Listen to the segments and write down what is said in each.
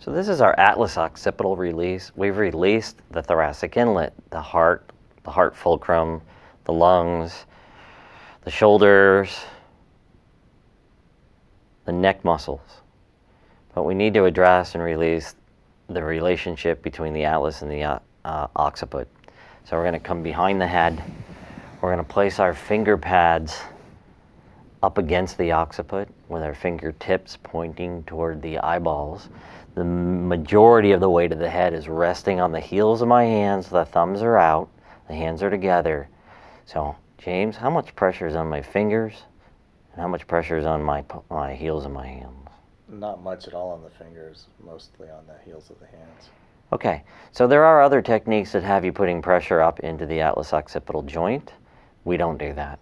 So this is our atlas occipital release. We've released the thoracic inlet, the heart fulcrum, the lungs, the shoulders, the neck muscles. But we need to address and release the relationship between the atlas and the occiput. So we're going to come behind the head. We're going to place our finger pads up against the occiput with our fingertips pointing toward the eyeballs. The majority of the weight of the head is resting on the heels of my hands. The thumbs are out, the hands are together. So, James, how much pressure is on my fingers and how much pressure is on my heels of my hands? Not much at all on the fingers, mostly on the heels of the hands. Okay, so there are other techniques that have you putting pressure up into the atlas occipital joint. We don't do that.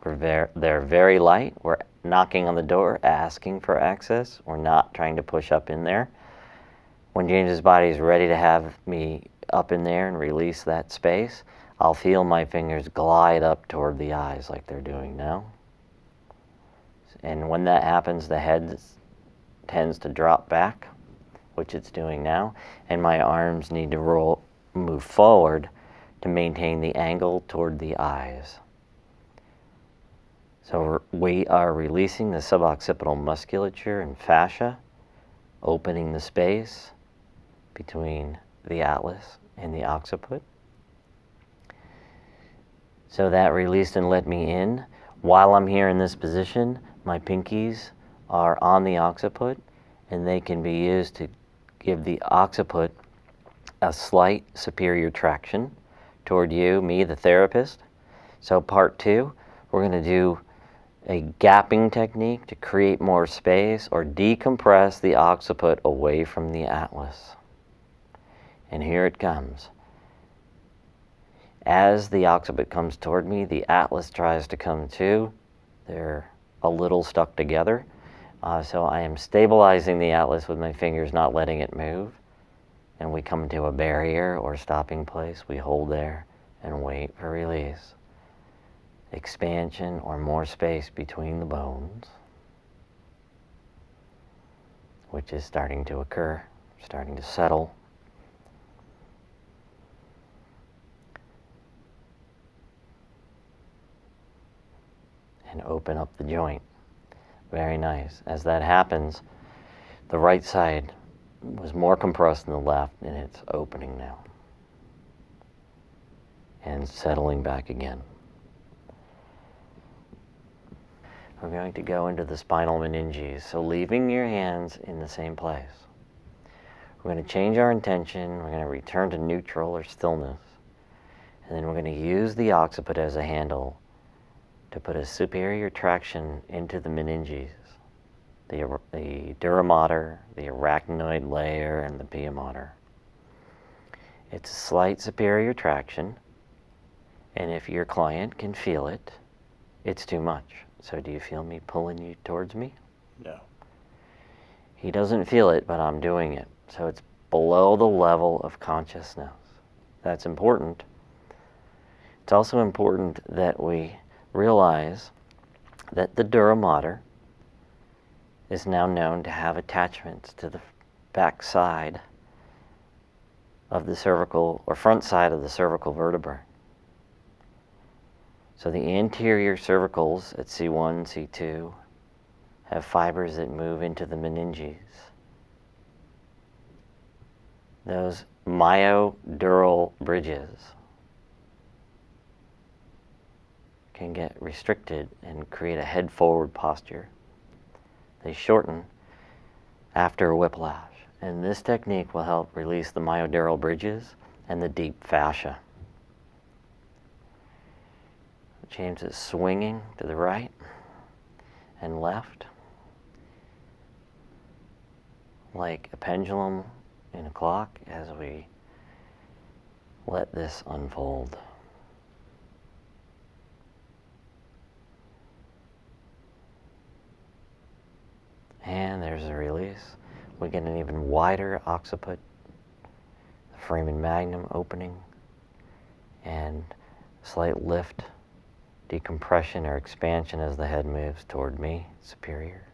They're very light. We're knocking on the door, asking for access. We're not trying to push up in there. When James's body is ready to have me up in there and release that space, I'll feel my fingers glide up toward the eyes like they're doing now. And when that happens, the head tends to drop back, which it's doing now, and my arms need to move forward to maintain the angle toward the eyes. So we are releasing the suboccipital musculature and fascia, opening the space between the atlas and the occiput. So that released and let me in. While I'm here in this position, my pinkies are on the occiput, and they can be used to give the occiput a slight superior traction toward you, me, the therapist. So part 2, we're going to do a gapping technique to create more space or decompress the occiput away from the atlas. And here it comes. As the occiput comes toward me, the atlas tries to come too. They're a little stuck together. So I am stabilizing the atlas with my fingers, not letting it move. And we come to a barrier or stopping place. We hold there and wait for release. Expansion or more space between the bones, which is starting to occur, starting to settle. And open up the joint. Very nice. As that happens, the right side was more compressed than the left, and it's opening now. And settling back again. We're going to go into the spinal meninges, so leaving your hands in the same place. We're going to change our intention, we're going to return to neutral or stillness, and then we're going to use the occiput as a handle to put a superior traction into the meninges, the dura mater, the arachnoid layer, and the pia mater. It's a slight superior traction, and if your client can feel it, it's too much. So do you feel me pulling you towards me? No. He doesn't feel it, but I'm doing it. So it's below the level of consciousness. That's important. It's also important that we realize that the dura mater is now known to have attachments to the back side of the cervical, or front side of the cervical vertebrae. So the anterior cervicals at C1, C2 have fibers that move into the meninges. Those myodural bridges can get restricted and create a head-forward posture. They shorten after a whiplash, and this technique will help release the myodural bridges and the deep fascia. James is swinging to the right and left like a pendulum in a clock as we let this unfold. And there's a release. We get an even wider occiput, the foramen magnum opening, and slight lift, decompression or expansion as the head moves toward me, superior.